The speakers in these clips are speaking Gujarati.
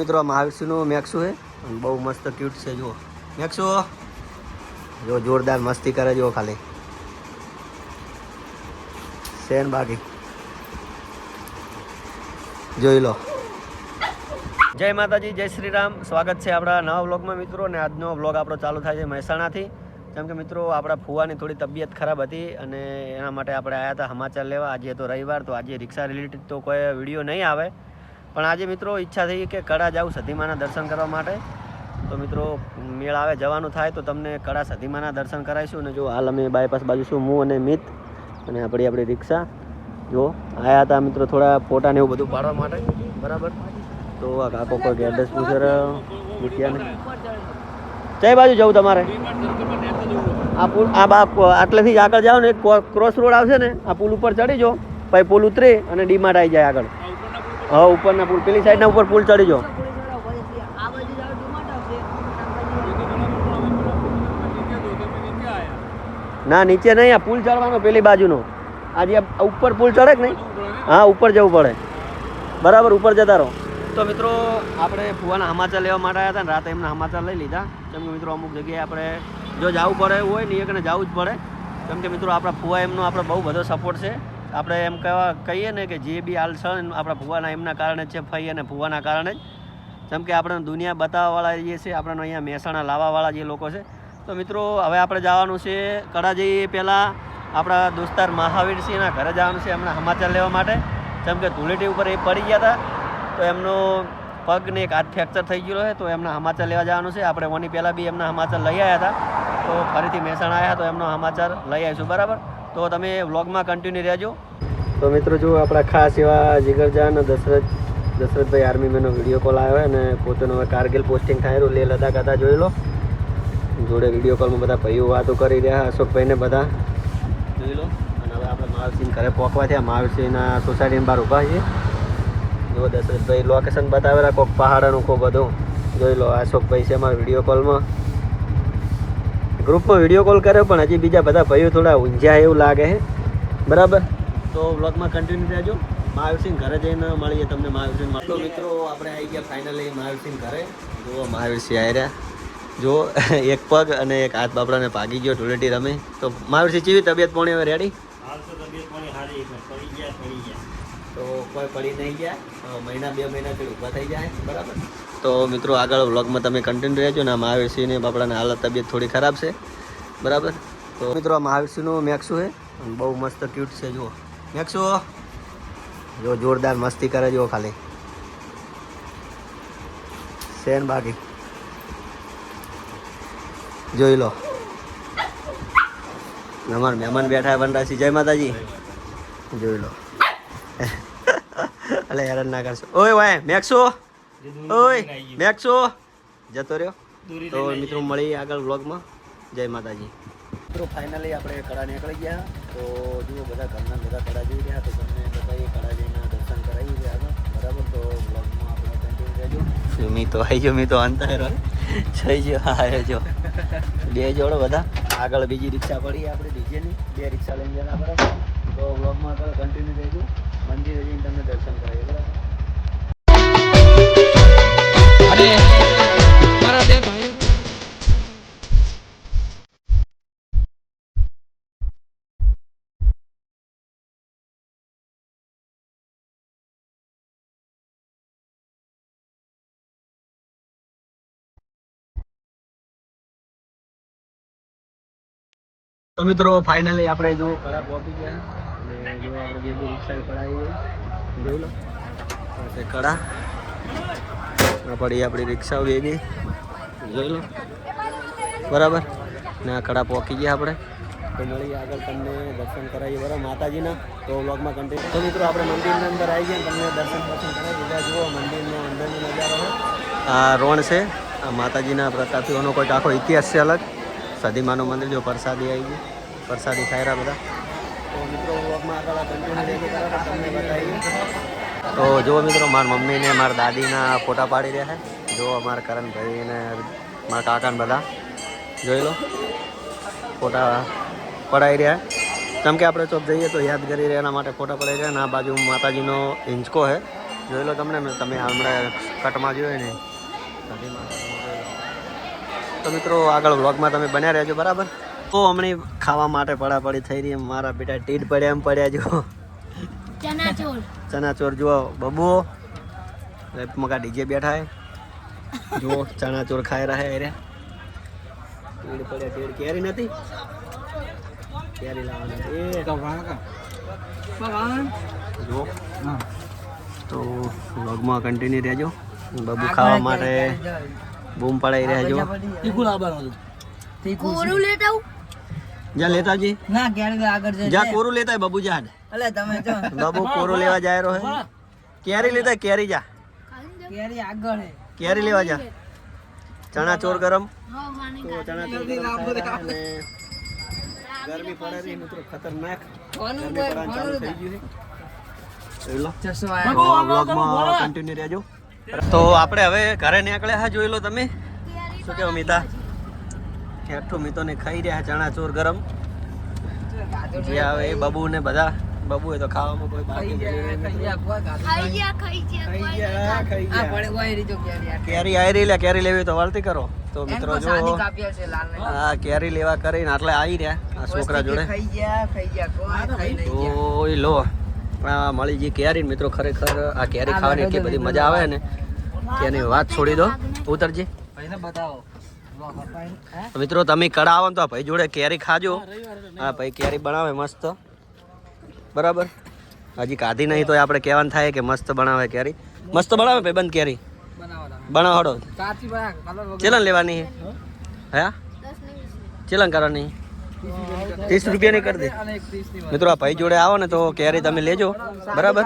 મિત્રો મહાવીરસિંહનું મેક્સું છે અને બહુ મસ્ત ક્યુટ છે. જુઓ મેક્સું, જો જોરદાર મસ્તી કરે. જુઓ ખાલી સેન બાકી જોઈ લો. જય માતાજી, જય શ્રી રામ. સ્વાગત છે આપણા નવા વ્લોગમાં મિત્રો. અને આજનો વ્લોગ આપણો ચાલુ થાય છે મહેસાણાથી. જેમ કે મિત્રો આપણા ફુવાની થોડી તબિયત ખરાબ હતી અને એના માટે આપણે આવ્યા હતા સમાચાર લેવા. આજે તો રવિવાર, તો આજે રિક્ષા રિલેટેડ તો કોઈ વિડીયો નહીં આવે, પણ આજે મિત્રો ઈચ્છા થઈ કે કડા જાઉં સધીમાના દર્શન કરવા માટે. તો મિત્રો મેળ આવે જવાનું થાય તો તમને કડા સધીમાના દર્શન કરાવીશું. અને જો હાલ અમે બાયપાસ બાજુ છું, હું અને મિત અને આપણી રિક્ષા. જો આવ્યા હતા મિત્રો થોડા ફોટા ને એવું બધું પાડવા માટે, બરાબર. તો આ કાકો કોઈ એડ્રેસ પૂછે મૂક્યા ને કઈ બાજુ જવું તમારે? આ પુલ આટલેથી જ આગળ જાઓ ને, એક ક્રોસ રોડ આવશે ને, આ પુલ ઉપર ચડી જાઓ, પછી પુલ ઉતરી અને ડીમાર્ટ આવી જાય આગળ. હા, ઉપરના પુલ, પેલી સાઈડના ઉપર પુલ ચડી જાઓ. ના નીચે નહીં, આ પુલ ચડવાનો પેલી બાજુનો. આજે ઉપર પુલ ચડે કે નહીં? હા, ઉપર જવું પડે, બરાબર. ઉપર જતા રહો. તો મિત્રો આપણે ફુવાના સમાચાર લેવા માટે આવ્યા હતા ને રાતે એમના સમાચાર લઈ લીધા. કેમ કે મિત્રો અમુક જગ્યાએ આપણે જો જવું પડે એવું હોય ને એકને જવું જ પડે. કેમ કે મિત્રો આપણા ફુવા એમનો આપણે બહુ બધો સપોર્ટ છે. આપણે એમ કહીએ ને કે જે બી હાલ છે આપણા ફુવાના એમના કારણે જ છે, ફઈ અને ફુવાના કારણે જ. જેમ કે આપણે દુનિયા બતાવવાવાળા જે છે, આપણને અહીંયા મહેસાણા લાવવાવાળા જે લોકો છે. તો મિત્રો હવે આપણે જવાનું છે કડા જઈએ પહેલાં આપણા દોસ્તાર મહાવીરસિંહના ઘરે જવાનું છે એમના સમાચાર લેવા માટે. જેમ કે ધૂળેટી ઉપર એ પડી ગયા હતા, તો એમનો પગને એક હાથ ફ્રેક્ચર થઈ ગયો છે, તો એમના સમાચાર લેવા જવાનું છે. આપણે ઓની પહેલાં બી એમના સમાચાર લઈ આવ્યા હતા, તો ફરીથી મહેસાણા આવ્યા તો એમનો સમાચાર લઈ આવીશું, બરાબર. તો તમે વ્લોગમાં કન્ટિન્યુ રહેજો. તો મિત્રો જો આપણા ખાસ એવા જીગરજાન દશરથભાઈ આર્મી મેનનો વિડીયો કોલ આવ્યો અને પોતાનો હવે કારગિલ પોસ્ટિંગ થાય લેહ લદ્દાખ હતા, જોઈ લો. જોડે વિડીયો કોલમાં બધા ભાઈઓ વાતો કરી રહ્યા, અશોકભાઈને બધા જોઈ લો. અને હવે આપણે મહાવીરસિંહ ઘરે પહોંચવા થયા. મહાવીરસિંહના સોસાયટીની બહાર ઊભા છીએ. જો દશરથભાઈ લોકેશન બતાવેલા કોઈક પહાડનું ખૂબ બધું જોઈ લો. અશોકભાઈ છે અમારા વિડીયો કોલમાં, ગ્રુપમાં વિડીયો કોલ કર્યો, પણ હજી બીજા બધા ભાઈઓ થોડા ઊંઝ્યા એવું લાગે છે, બરાબર. તો વ્લોગમાં કન્ટિન્યુ રહેજો. મહાવીરસિંહ ઘરે જઈને મળીએ તમને. મહાવીરસિંહ તો મિત્રો આપણે આવી ગયા ફાઇનલી મહાવીરસિંહ ઘરે. જુઓ મહાવીરસિંહ આવી રહ્યા. જો એક પગ અને એક હાથ બાપડાને ભાગી ગયો ધૂળેટી રમે. તો મહાવીરસિંહ કેવી તબિયત પોણી હવે રેડી? તો કોઈ પડી નહીં ગયા, મહિના 2 મહિનાથી ઊભા થઈ જાય, બરાબર. તો મિત્રો આગળ વ્લોગમાં તમે કન્ટિન્યુ રહેજો. ને મહાવીરસિંહને બાપડાને હાલત તબિયત થોડી ખરાબ છે, બરાબર. તો મિત્રો આ મહાવીરસિંહનું મેક્સું છે અને બહુ મસ્ત ક્યુટ છે. જુઓ મેક્સું, જો જોરદાર મસ્તી કરે. જુઓ ખાલી સેન બાકી જોઈ લો. અમારા મહેમાન બેઠા વનરાજસિંહ, જય માતાજી. જોઈ લો. અલે હેરાન ના કરશો. ઓય વાય મેક્સો, ઓય મેક્સો જતો રહ્યો. તો મિત્રો મળી આગળ વ્લોગમાં. જય માતાજી. મિત્રો ફાઇનલી આપણે કડા નીકળી ગયા. તો જુઓ બધા ઘરના બધા કડા જઈ રહ્યા, તો તમને બધા કડા જઈને દર્શન કરાવી રહ્યા હતા, બરાબર. તો વ્લોગમાં આપણે કન્ટિન્યુ રહેજો. મી તો આવી ગયો, મી તો અંતર થઈ ગયો. હા જો 2 જોડો બધા આગળ બીજી રિક્ષા પડી આપણે ડીજેની, 2 રિક્ષા લઈને જતા, બરાબર. તો વ્લોગમાં આગળ કન્ટિન્યુ રહેજો. મંદિરે જઈને તમને દર્શન કરાવીએ, બરાબર. તો મિત્રો ફાઇનલી આપણે જો કડા પહોંચી ગયા અને જો આપણે જે રિક્ષા પડાવી જોઈ લો. કડા પડી આપણી રિક્ષાઓ ભેગી જોઈ લો, બરાબર. ને આ કડા પહોંચી ગયા આપણે. તો મળી આગળ તમને દર્શન કરાવીએ, બરાબર, માતાજીના. તો વ્લોગમાં કન્ટિન્યુ. તો મિત્રો આપણે મંદિરની અંદર આવી ગયા, તમને દર્શન કરાવી દીધા. જુઓ મંદિરનો અંદરનો નજારો છે. આ રોણ છે, આ માતાજીના પ્રતાપીઓનો કોઈક આખો ઇતિહાસ છે અલગ. સધીમાનું મંદિર. જો પ્રસાદી આવી ગઈ, પ્રસાદી ખાયરા બધા. તો મિત્રો વ્લોગમાં આગળ કન્ટિન્યુ તમને બતાવીએ. તો જુઓ મિત્રો મારા મમ્મીને મારા દાદીના ફોટા પાડી રહ્યા છે. જો અમારા કરણભાઈ ને મારા કાકાને બધા જોઈ લો ફોટા પડાવી રહ્યા. કેમ કે આપણે ચોક જઈએ તો યાદ કરી રહ્યા, એના માટે ફોટા પડાવી રહ્યા. અને આ બાજુ માતાજીનો હિંચકો છે, જોઈ લો તમને તમે હમણાં કટમાં જોયો ને. તો મિત્રો આગળ વ્લોગમાં તમે બન્યા રહેજો બરાબર. તો હમણાં ખાવા માટે પડાપડી થઈ રહી મારા બેટા ટીડ પડ્યા એમ પડ્યા જો ચનાચોર જુઓ બબુ મકા ડીજે બેઠા હે જુઓ ચનાચોર ખાઈ રહ્યા રે ટીડ પડ્યા ટીડ કેરી નથી કેરી લાવવાના જુઓ તો વ્લોગમાં કન્ટિન્યુ રહેજો બબુ ખાવા માટે બૂમ પડાઈ રહેજો કોરું લેતા આવું જા લેતા જી ના ક્યારે આગળ જા કોરું લેતા હે બબુ જા અલે તમે જો બબુ કોરું લેવા જાય રહ્યો હે કેરી લેતા હે, કેરી જા કેરી આગળ હે કેરી લેવા જા ચણા ચોર ગરમ હા માની તો ચણા ચોર ગરમ ખાય અને ગરમી પડે રહી મિત્રો ખતરનાક કોનું ગરમી પડવાનું ચાલુ થઈ ગયું છે જોઈ લો ચસો તો વ્લોગમાં કન્ટિન્યુ રહેજો. તો આપણે હવે ઘરે નીકળ્યા હા જોઈ લો તમે શું કેવો મિતા હેઠું મિતો ને ખાઈ રહ્યા ચણા ચોર ગરમ જે આવે એ બબુ ને બધા બબુ એ તો ખાવામાં કોઈ બાકી કેરી આયરી લે કેરી લેવી તો વાલતી કરો તો મિત્રો જો હા કેરી લેવા કરીને આટલે આવી રહ્યા આ છોકરા જોડે ઓય લો આ મળી ગઈ કેરી મિત્રો ખરેખર આ કેરી ખાવાની એટલી બધી મજા આવે ને કે એની વાત છોડી દો ઉતરજી બતાવો મિત્રો તમે કડા આવો ને તો આ ભાઈ જોડે કેરી ખાજો હા ભાઈ કેરી બનાવે મસ્ત બરાબર હજી કાઢી નહીં તો આપણે કહેવાનું થાય કે મસ્ત બનાવે કેરી મસ્ત બનાવે ભાઈ બંધ કેરી બનાવડો ચેલન લેવાની હે ચેલન કરવાની 30 રૂપિયાની કરી દે મિત્રો આ ભાઈ જોડે આવો ને તો કેરી તમે લેજો બરાબર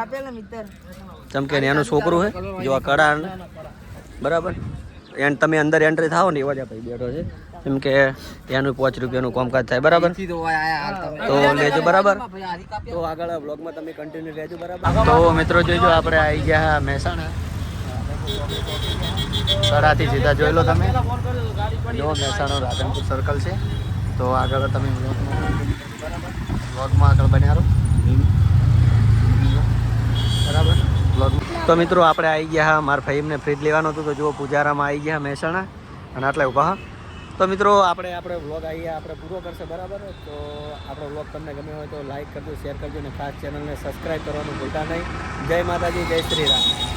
ચમકે એનું છોકરું હે જો આ કડા બરાબર એન્ડ તમે અંદર એન્ટ્રી થાવ ને એવા જ ભાઈ બેઠો છે કેમ કે એનું 5 રૂપિયાનું કામકાજ થાય બરાબર તો લેજો બરાબર તો આગળ બ્લોગમાં તમે કન્ટિન્યુ રહેજો બરાબર. તો મિત્રો જોઈજો આપણે આવી ગયા મહેસાણા સરાથી સીધા જોઈ લો તમે જો મહેસાણા રાધનપુર સર્કલ છે તો આગળ તમે બ્લોગમાં આગળ બન્યા રહો બરાબર બ્લોગ. તો મિત્રો આપણે આવી ગયા મારા ભાઈ એમને ફ્રીજ લેવાનું હતું તો જો પૂજારામાં આવી ગયા મહેસાણા અને આટલા ઉભા હા. તો મિત્રો આપણે વ્લોગ આવી આપણે પૂરો કરશે બરાબર. તો આપણો વ્લોગ તમને ગમે હોય તો લાઈક કરજો શેર કરજો અને ખાસ ચેનલને સબસ્ક્રાઈબ કરવાનું ભૂલતા નહીં. જય માતાજી જય શ્રી રામ.